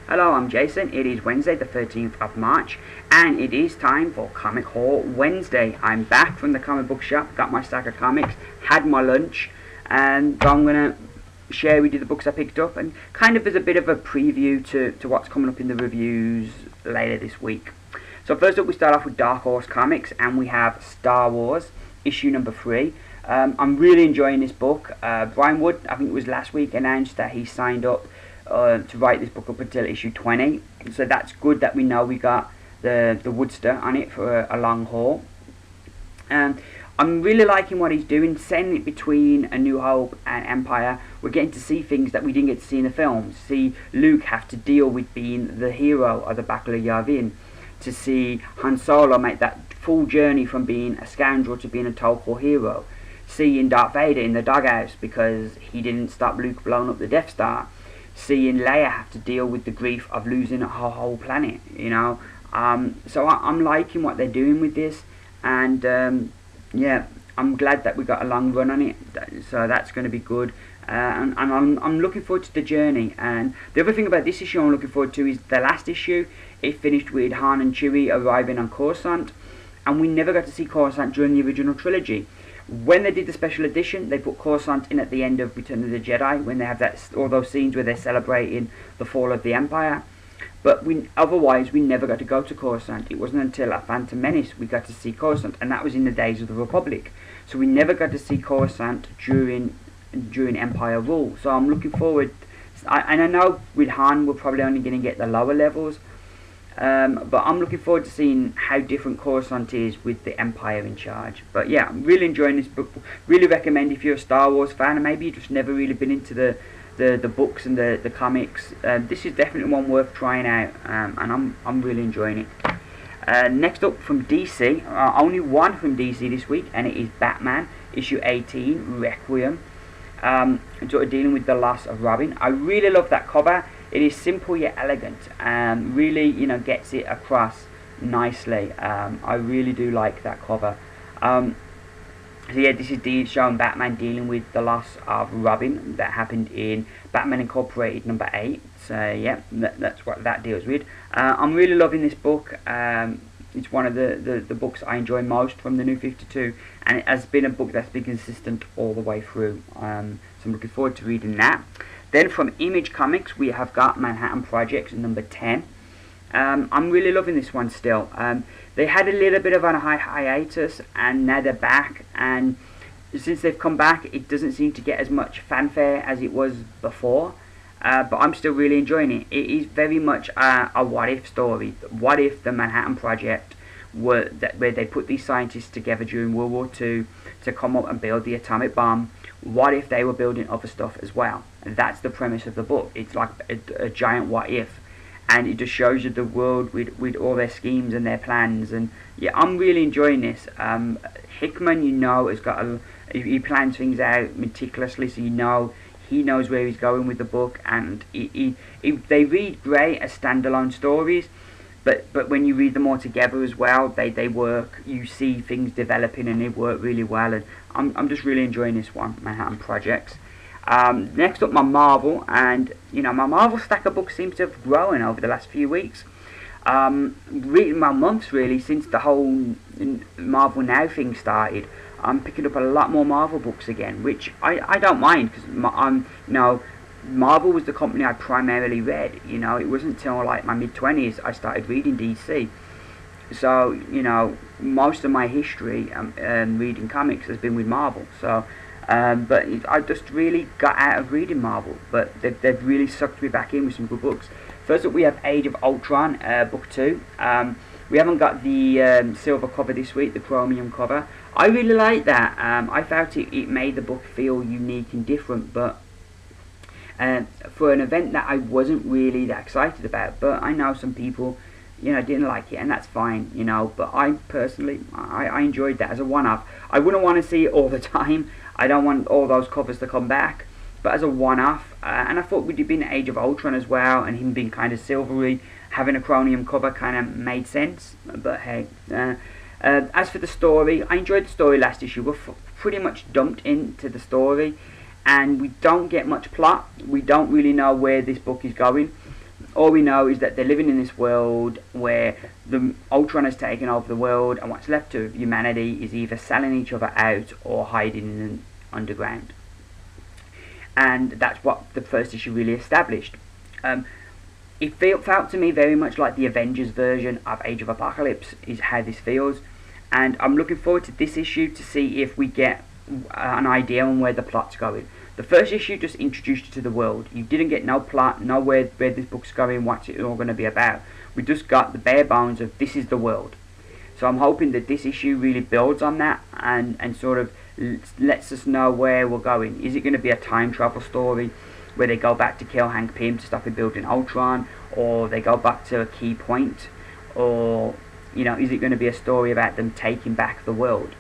Hello, I'm Jason. It is Wednesday the 13th of March and it is time for Comic Haul Wednesday. I'm back from the comic book shop, got my stack of comics, had my lunch, and I'm going to share with you the books I picked up and kind of as a bit of a preview to what's coming up in the reviews later this week. So first up we start off with Dark Horse Comics and we have Star Wars issue number 3. I'm really enjoying this book. Brian Wood, I think it was last week, announced that he signed up to write this book up until issue 20, so that's good that we know we got the Woodster on it for a long haul. I'm really liking what he's doing, setting it between A New Hope and Empire. We're getting to see things that we didn't get to see in the films. See Luke have to deal with being the hero of the Battle of Yavin, to see Han Solo make that full journey from being a scoundrel to being a total hero, seeing Darth Vader in the doghouse because he didn't stop Luke blowing up the Death Star, seeing Leia have to deal with the grief of losing her whole planet, you know. So I'm liking what they're doing with this, and yeah, I'm glad that we got a long run on it, so that's going to be good. And I'm looking forward to the journey. And the other thing about this issue I'm looking forward to is the last issue. It finished with Han and Chewie arriving on Coruscant, and we never got to see Coruscant during the original trilogy. When they did the special edition, they put Coruscant in at the end of Return of the Jedi, when they have all those scenes where they're celebrating the fall of the Empire. But otherwise, we never got to go to Coruscant. It wasn't until A Phantom Menace we got to see Coruscant, and that was in the days of the Republic. So we never got to see Coruscant during Empire rule. So I'm looking forward. And I know with Han, we're probably only going to get the lower levels. But I'm looking forward to seeing how different Coruscant is with the Empire in charge. But yeah, I'm really enjoying this book. Really recommend if you're a Star Wars fan and maybe you've just never really been into the books and the comics. This is definitely one worth trying out, and I'm really enjoying it. Next up from DC, only one from DC this week, and it is Batman issue 18, Requiem. Sort of dealing with the loss of Robin. I really love that cover. It is simple yet elegant, and really, you know, gets it across nicely. I really do like that cover. So yeah, this is showing Batman dealing with the loss of Robin that happened in Batman Incorporated number 8. So yeah, that's what that deals with. I'm really loving this book. It's one of the books I enjoy most from the New 52, and it has been a book that's been consistent all the way through. So I'm looking forward to reading that. Then from Image Comics, we have got Manhattan Project number 10. I'm really loving this one still. They had a little bit of a hiatus, and now they're back. And since they've come back, it doesn't seem to get as much fanfare as it was before. But I'm still really enjoying it. It is very much a what-if story. What if the Manhattan Project where they put these scientists together during World War II to come up and build the atomic bomb? What if they were building other stuff as well? And that's the premise of the book. It's like a giant what if, and it just shows you the world with all their schemes and their plans. And yeah, I'm really enjoying this. Hickman, you know, has got he plans things out meticulously, so you know he knows where he's going with the book. And they read great as standalone stories, but when you read them all together as well, they work. You see things developing, and they work really well. And I'm just really enjoying this one, Manhattan Projects. Next up, my Marvel, and you know, my Marvel stack of books seems to have grown over the last few weeks. Months really, since the whole Marvel Now thing started. I'm picking up a lot more Marvel books again, which I don't mind, because you know, Marvel was the company I primarily read. You know, it wasn't until like my mid-20s I started reading DC. So you know, most of my history reading comics has been with Marvel. So but I just really got out of reading Marvel, but they've really sucked me back in with some good books. First up, we have Age of Ultron, book 2. We haven't got the silver cover this week, the chromium cover. I really like that. I felt it made the book feel unique and different, but for an event that I wasn't really that excited about. But I know some people, you know, didn't like it, and that's fine, you know. But I personally, I enjoyed that as a one-off. I wouldn't want to see it all the time. I don't want all those covers to come back. But as a one-off, and I thought with it being Age of Ultron as well, and him being kind of silvery, having a chromium cover kind of made sense. But hey, As for the story, I enjoyed the story last issue. We're pretty much dumped into the story, and we don't get much plot. We don't really know where this book is going. All we know is that they're living in this world where the Ultron has taken over the world, and what's left of humanity is either selling each other out or hiding in the underground. And that's what the first issue really established. It felt to me very much like the Avengers version of Age of Apocalypse is how this feels, and I'm looking forward to this issue to see if we get an idea on where the plot's going. The first issue just introduced you to the world. You didn't get no plot, no where this book's going, what's it all going to be about. We just got the bare bones of this is the world. So I'm hoping that this issue really builds on that and sort of lets us know where we're going. Is it going to be a time travel story where they go back to kill Hank Pym to stop him building Ultron, or they go back to a key point, or is it going to be a story about them taking back the world?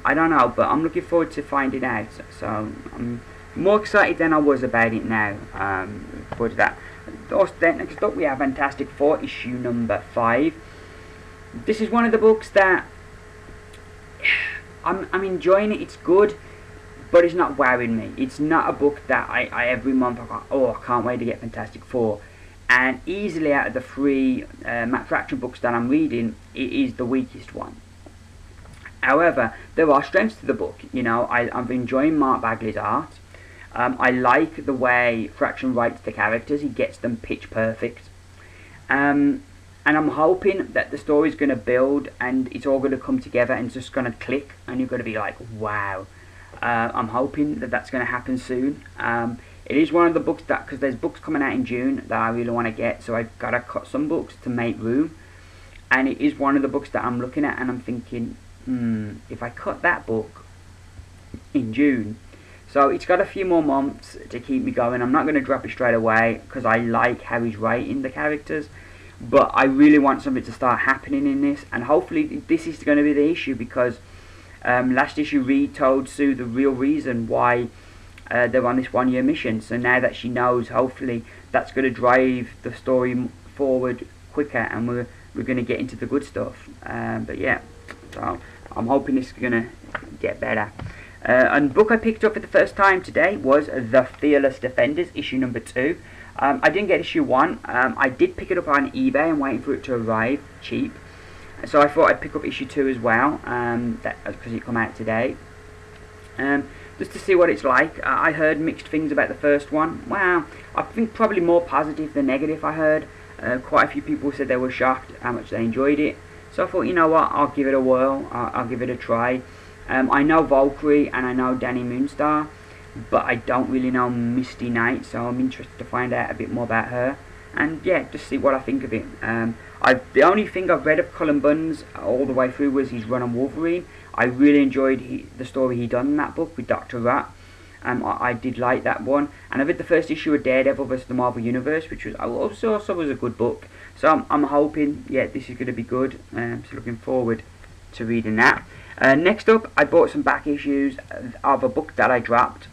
I don't know, but I'm looking forward to finding out. So I'm more excited than I was about it now. For that. Next up we have Fantastic Four issue number 5. This is one of the books that I'm enjoying it. It's good, but it's not wowing me. It's not a book that I every month I go, oh, I can't wait to get Fantastic Four. And easily out of the 3 Matt Fraction books that I'm reading, it is the weakest one. However, there are strengths to the book. I'm enjoying Mark Bagley's art. I like the way Fraction writes the characters. He gets them pitch perfect. And I'm hoping that the story's going to build and it's all going to come together and it's just going to click and you're going to be like, wow. I'm hoping that that's going to happen soon. It is one of the books that, because there's books coming out in June that I really want to get, so I've got to cut some books to make room. And it is one of the books that I'm looking at and I'm thinking, if I cut that book in June, so it's got a few more months to keep me going. I'm not going to drop it straight away because I like how he's writing the characters, but I really want something to start happening in this, and hopefully this is going to be the issue, because last issue Reed told Sue the real reason why they're on this 1-year mission. So now that she knows, hopefully that's going to drive the story forward quicker, and we're going to get into the good stuff. But yeah, so I'm hoping this is going to get better. And the book I picked up for the first time today was The Fearless Defenders, issue number 2. I didn't get issue 1. I did pick it up on eBay and waiting for it to arrive cheap. So I thought I'd pick up issue 2 as well, because it come out today. Just to see what it's like. I heard mixed things about the first one. Well, I think probably more positive than negative. I heard quite a few people said they were shocked how much they enjoyed it. So I thought, you know what, I'll give it a whirl. I'll give it a try. I know Valkyrie and I know Danny Moonstar, but I don't really know Misty Knight, so I'm interested to find out a bit more about her. And yeah, just see what I think of it. The only thing I've read of Cullen Bunn's all the way through was his run on Wolverine. I really enjoyed the story he done in that book with Dr. Rat. I did like that one. And I read the first issue of Daredevil vs. the Marvel Universe, which was also was a good book. So I'm hoping, yeah, this is going to be good. So looking forward to reading that. Next up, I bought some back issues of a book that I dropped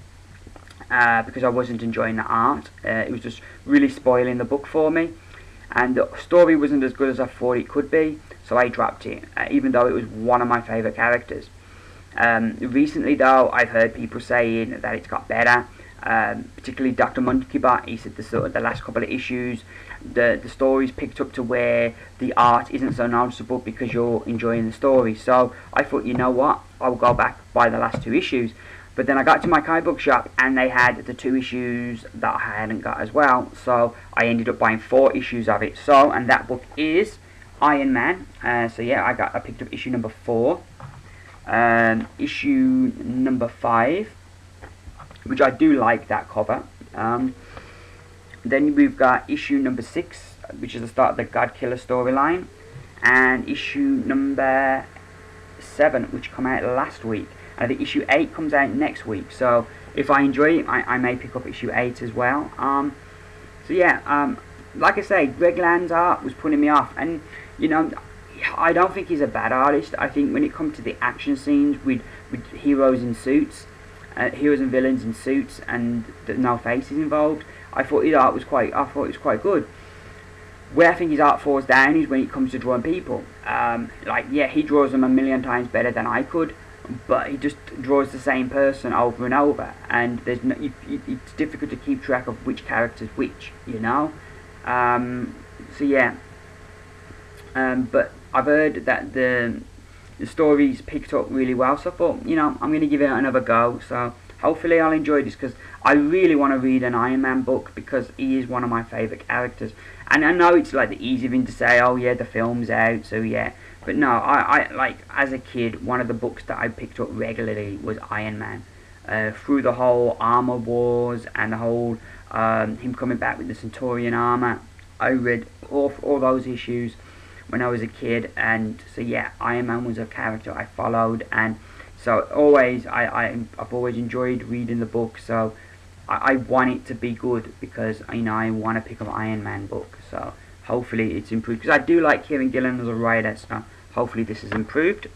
because I wasn't enjoying the art. It was just really spoiling the book for me, and the story wasn't as good as I thought it could be, so I dropped it, even though it was one of my favourite characters. Recently though, I've heard people saying that it's got better, particularly Dr. Monkeybot. He said the last couple of issues, the story's picked up to where the art isn't so noticeable because you're enjoying the story. So I thought, you know what, I'll go back by the last 2 issues. But then I got to my comic book shop and they had the 2 issues that I hadn't got as well. So I ended up buying 4 issues of it. So, and that book is Iron Man. So yeah, I picked up issue number 4. Issue number 5, which I do like that cover. Then we've got issue number 6, which is the start of the God Killer storyline, and issue number 7, which came out last week. And I think issue 8 comes out next week. So if I enjoy it, I may pick up issue 8 as well. So yeah, like I say, Greg Land's art was putting me off, and you know, I don't think he's a bad artist. I think when it comes to the action scenes with heroes in suits, heroes and villains in suits, and no faces involved, I thought his art was quite good. Where I think his art falls down is when it comes to drawing people. Like, yeah, he draws them a million times better than I could, but he just draws the same person over and over, and there's no, it's difficult to keep track of which character's which, you know. So yeah, but I've heard that the story's picked up really well, so I thought, you know, I'm going to give it another go. So hopefully I'll enjoy this, because I really want to read an Iron Man book, because he is one of my favourite characters. And I know it's like the easy thing to say, oh yeah, the film's out, so yeah. But no, I like, as a kid, one of the books that I picked up regularly was Iron Man. Through the whole armor wars and the whole him coming back with the Centurion armor, I read all those issues when I was a kid, and so yeah, Iron Man was a character I followed, and so always I've always enjoyed reading the book. So I want it to be good, because you know, I want to pick up an Iron Man book. So hopefully it's improved, because I do like Kieran Gillen as a writer. So hopefully this is improved.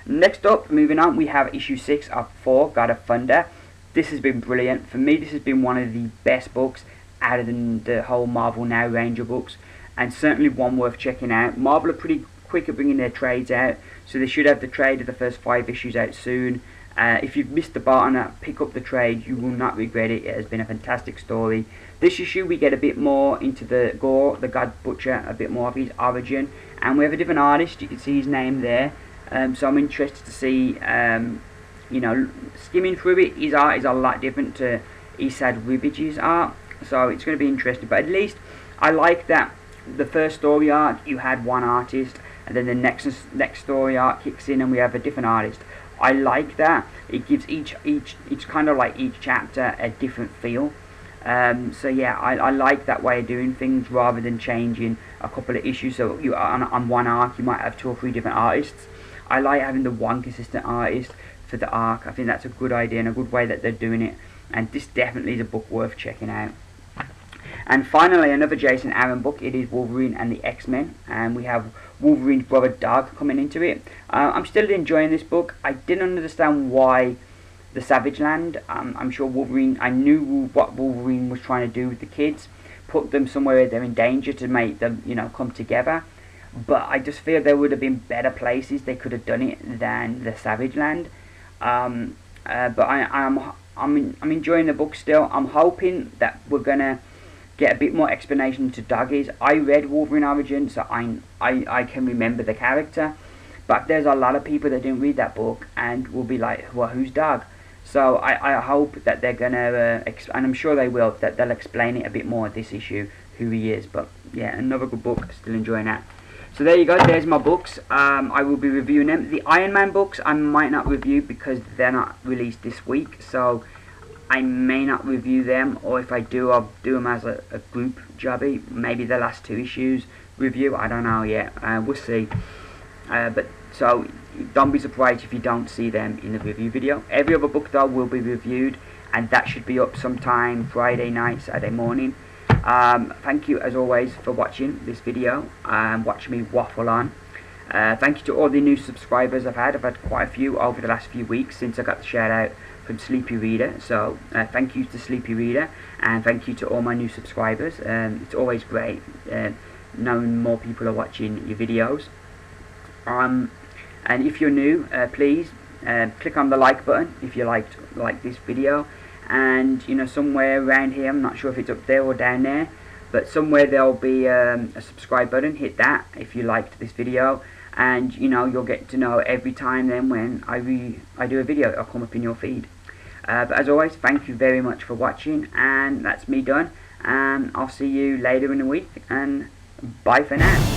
Next up, moving on, we have issue 6 of Thor: God of Thunder. This has been brilliant for me. This has been one of the best books out of the whole Marvel Now Ranger books, and certainly one worth checking out. Marvel are pretty quick at bringing their trades out, so they should have the trade of the first 5 issues out soon. If you've missed the boat on that, pick up the trade. You will not regret it. It has been a fantastic story. This issue we get a bit more into the Gore, the God Butcher, a bit more of his origin, and we have a different artist. You can see his name there. So I'm interested to see, you know, skimming through it, his art is a lot different to Esad Ribbich's art, so it's going to be interesting. But at least I like that the first story arc you had one artist, and then the next story arc kicks in and we have a different artist. I like that. It gives each kind of like each chapter a different feel. So yeah, I like that way of doing things, rather than changing a couple of issues. So you on one arc you might have 2 or 3 different artists. I like having the one consistent artist for the arc. I think that's a good idea and a good way that they're doing it, and this definitely is a book worth checking out. And finally, another Jason Aaron book. It is Wolverine and the X-Men, and we have Wolverine's brother Doug coming into it. I'm still enjoying this book. I didn't understand why the Savage Land. I'm sure Wolverine, I knew what Wolverine was trying to do with the kids, put them somewhere where they're in danger to make them, you know, come together. But I just feel there would have been better places they could have done it than the Savage Land. But I'm enjoying the book still. I'm hoping that we're gonna get a bit more explanation to Doug is. I read Wolverine Origin, so I can remember the character. But there's a lot of people that didn't read that book and will be like, well, who's Doug? So I hope that they're gonna, and I'm sure they will, that they'll explain it a bit more this issue, who he is. But yeah, another good book. Still enjoying that. So there you go, there's my books. I will be reviewing them. The Iron Man books I might not review because they're not released this week, so I may not review them, or if I do, I'll do them as a group jobby. Maybe the last 2 issues review, I don't know yet. We'll see. But so don't be surprised if you don't see them in the review video. Every other book though will be reviewed, and that should be up sometime Friday night, Saturday morning. Thank you as always for watching this video and watching me waffle on. Thank you to all the new subscribers I've had. I've had quite a few over the last few weeks since I got the shout out from Sleepy Reader. So thank you to Sleepy Reader, and thank you to all my new subscribers. It's always great knowing more people are watching your videos. And if you're new, please click on the like button if you like this video. And you know, somewhere around here, I'm not sure if it's up there or down there, but somewhere there'll be a subscribe button. Hit that if you liked this video, and you know, you'll get to know every time then when I do a video, it'll come up in your feed. But as always, thank you very much for watching, and that's me done, and I'll see you later in the week, and bye for now.